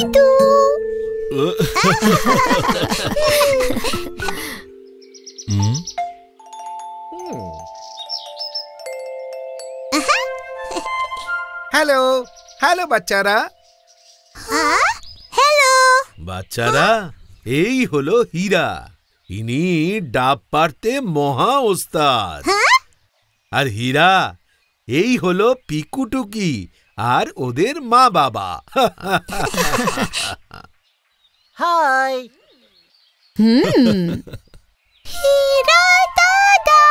পিটু। Hello hello বাচ্চারা। Hello বাচ্চারা, এই হলো হীরা। ইনি ডাব পাড়তে মহা ওস্তাদ। আর হীরা, এই হলো পিকুটুকি আর ওদের মা বাবা। হাই। হীরা দাদা।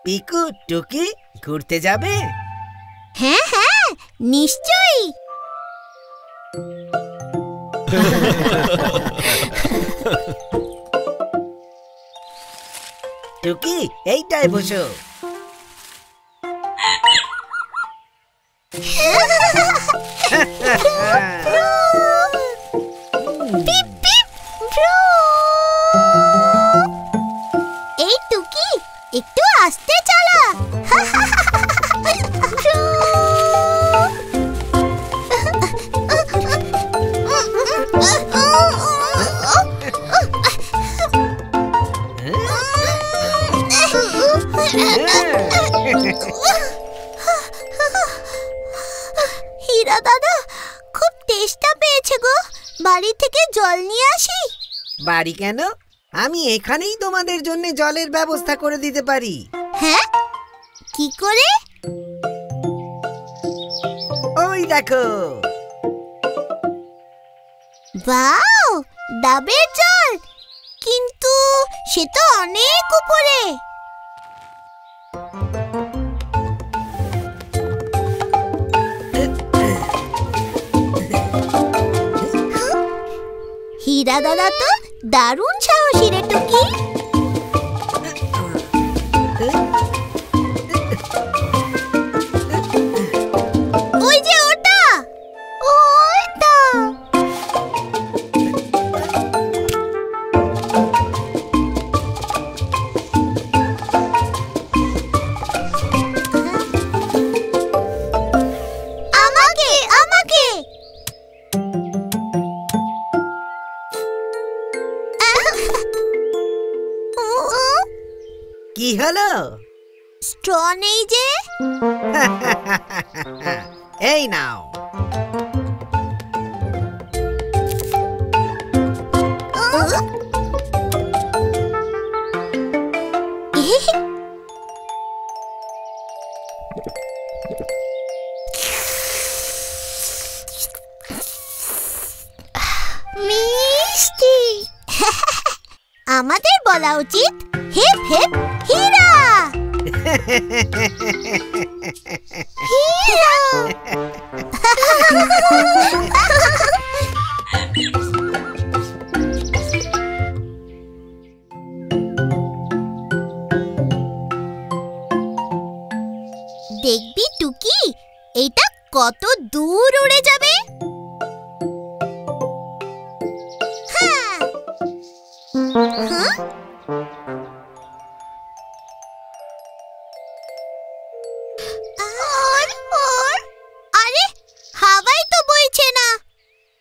পিকু টুকি ঘুরতে যাবে? হ্যাঁ হ্যাঁ, নিশ্চয়ই। টুকি এইটায় বসো। পিপ পিপ ব্রু। এই টুকি, একটু আস্তে চালা। হীরা দাদা, খুব তেষ্টা পেয়েছে গো। বাড়ি থেকে জল নিয়ে আসি? বাড়ি কেন, আমি এখানেই তোমাদের জন্য জলের ব্যবস্থা করে দিতে পারি। হ্যাঁ, কি করে? ওই দেখো। বাও, ডাবের জল। কিন্তু সে তো অনেক উপরে। হীরা দাদা তো দারুণ সাহসী রে টুকি। ওই যে ওটা, ওইটা। আমাকে আমাকে। কি হলো? স্ট্র নেই যে। এই নাও। মিষ্টি। আমাদের বলা উচিত হিপ হিপ হীরা। হীরা। দেখবি টুকি, এটা কত দূর উড়ে যাবে। হ্যাঁ। আরে, হাওয়াই তো বইছে না।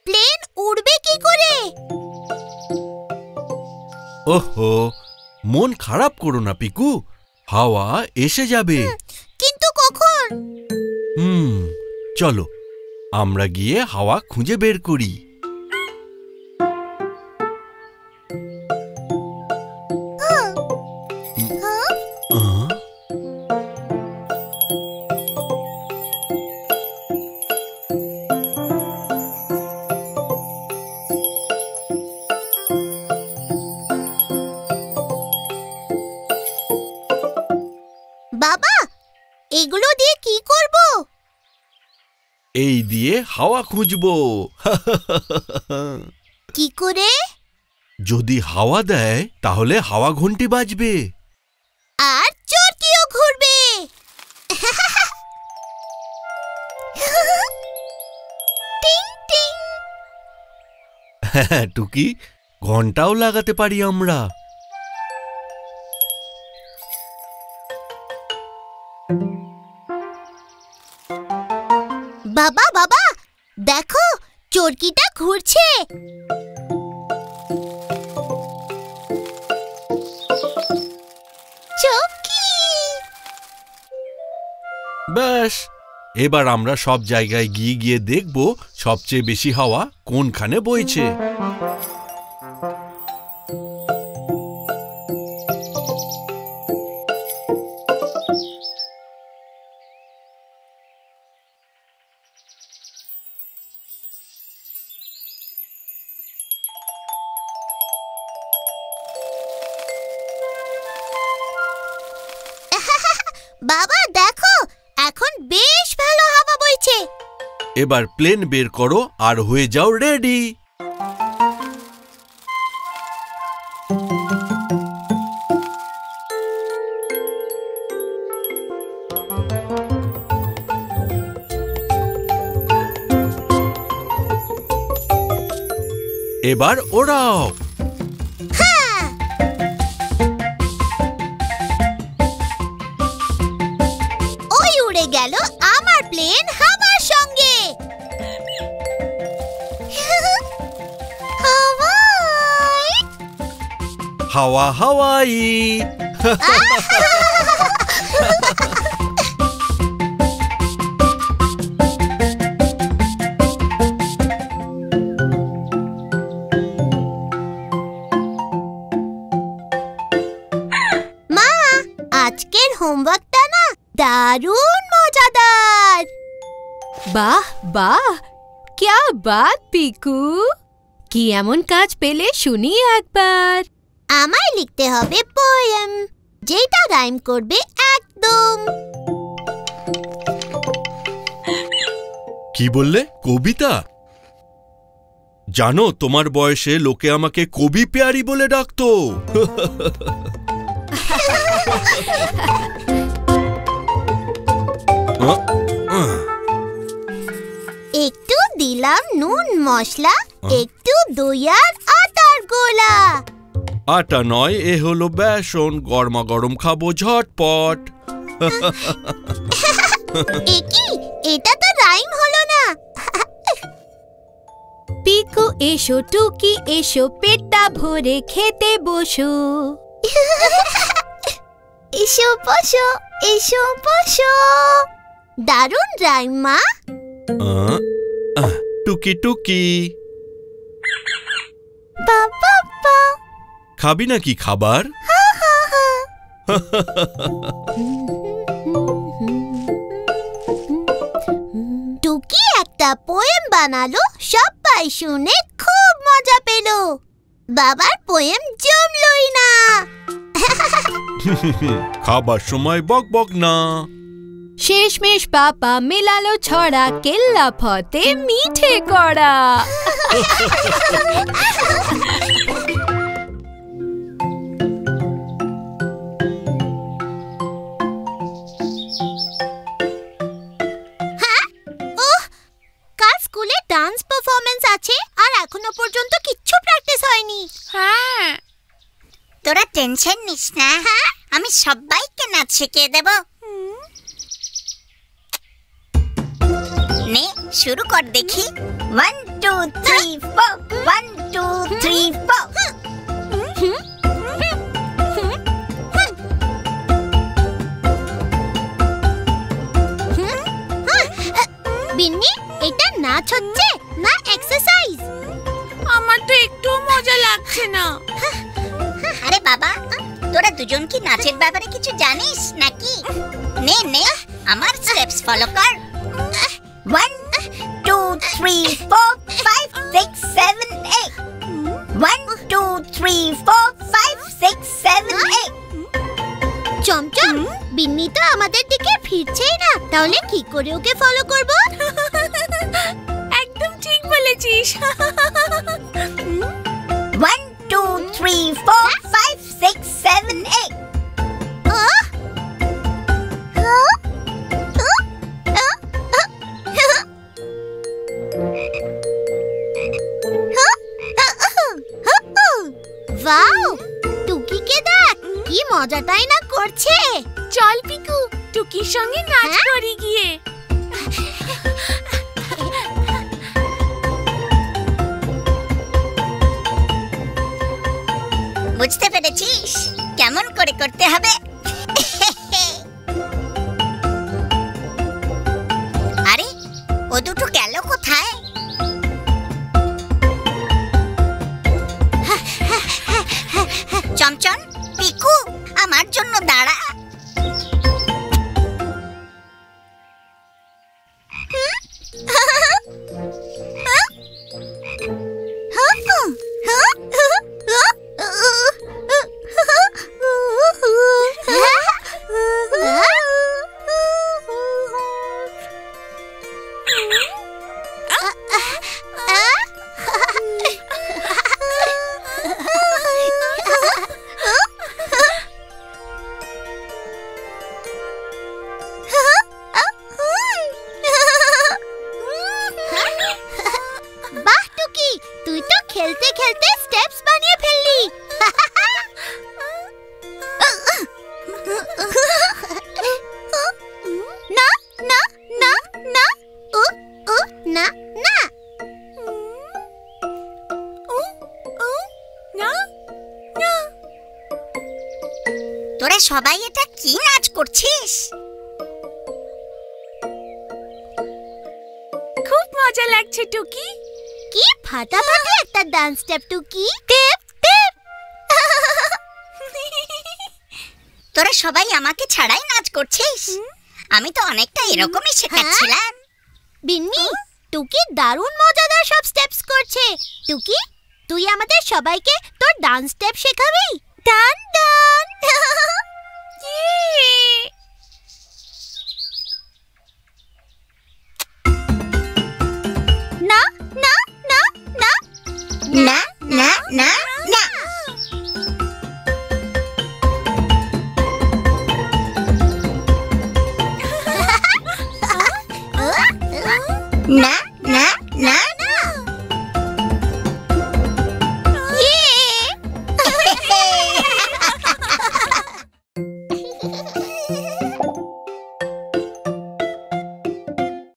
প্লেন উড়বে কি করে? ওহো, মন খারাপ করো না পিকু, হাওয়া এসে যাবে। কিন্তু কখন? চলো আমরা গিয়ে হাওয়া খুঁজে বের করি। বাবা, এগুলো দিয়ে কি করব? এই দিয়ে হাওয়া খুঁজবো। কি করে? যদি হাওয়া দেয় তাহলে হাওয়া ঘন্টি বাজবে। আর চরকিও ঘুরবে। টিং টিং। টুকি, ঘন্টাও লাগাতে পারি আমরা। দেখো চরকিটা ঘুরছে। চরকি। ব্যাস, এবার আমরা সব জায়গায় গিয়ে গিয়ে দেখব সবচেয়ে বেশি হাওয়া কোনখানে বইছে। বাবা দেখো, এখন বেশ ভালো হাওয়া বইছে। এবার প্লেন বের করো আর হয়ে যাও রেডি। এবার ওড়াও। ওই উড়ে গেল আমার প্লেন হাওয়ার সঙ্গে। হাওয়ায়। হাওয়া হাওয়াই। মা, আজকের হোমওয়ার্কটা না দারুণ মজাদার। বাহ বাহ, क्या बात পিকু, কি এমন কাজ পেলে শুনি একবার। আমায় লিখতে হবে পোয়েম, যেটা রাইম করবে একদম। কি বললে? কবিতা? জানো, তোমার বয়সে লোকে আমাকে কবি পেয়ারি বলে ডাকতো। একটু দিলাম নুন মশলা, একটু দই আর আটার গোলা। আটা নয়, এ হলো বেসন, গরমা গরম খাবো ঝটপট। একি, এটা তো রাইম হলো না। পিকু এসো, টুকি এসো, পেটটা ভরে খেতে বসো। এসো বসো, এসো বসো। দারুণ রাইম মা। টুকি টুকি, বাবা, খাবি নাকি খাবার? টুকি একটা পোয়েম বানালো, সবাই শুনে খুব মজা পেল। বাবার পোয়েম জমলই না। খাবার সময় বক বক না। শেষমেশ পাপা মেলালো ছড়া, কেল্লা ফতে মিঠে কড়া। কাল স্কুলে ডান্স পারফরম্যান্স আছে, আর এখনো পর্যন্ত কিচ্ছু প্র্যাকটিস হয়নি। হ্যাঁ, তোরা টেনশন নিস না, আমি সবাইকে নাচ শিখিয়ে দেব। নে শুরু কর দেখি। 1 2 3 4, 1 2 3 4। বিন্নি, এটা নাচ হচ্ছে না এক্সারসাইজ? আমার তো একটু মজা লাগছে না। আরে বাবা, তোরা দুজন কি নাচের ব্যাপারে কিছু জানিস নাকি? নে নে, আমার স্টেপস ফলো কর। 1 2 3 4 5 6 7 8। 1 2 3 4 5 6 7 8। চমচম, বিন্নি তো আমাদের দিকে ফিরছেই না, তাহলে কি করে ওকে ফলো করব? একদম ঠিক বলেছিস। 1 2 3 4 5 6 7 8। ওয়াও, টুকিকে দেখ কি মজাটাই না করছে। চল পিকু, টুকির সঙ্গে নাচ করি গিয়ে। বুঝতে পেরেছিস কেমন করে করতে হবে? আরে ও দুটো গেল কোথায়? চমচম, পিকু, আমার জন্য দাঁড়া। বাহ টুকি, তুই তো খেলতে খেলতে স্টেপস বানিয়ে ফেললি। না না না না, উ উ না না, তোরা সবাই এটা কি নাচ করছিস? খুব মজা লাগছে টুকি। কি ফাটাফাটি একটা ডান্স স্টেপ টুকি। টেপ টেপ। তোরা সবাই আমাকে ছাড়াই নাচ করছিস? আমি তো অনেকটা এরকমই শেখাচ্ছিলাম। বিন্নি, টুকি দারুণ মজাদার সব স্টেপস করছে। টুকি, তুই আমাদের সবাইকে তোর ডান্স স্টেপ শেখাবি? ডান ডান। না না না না না না না না, না না না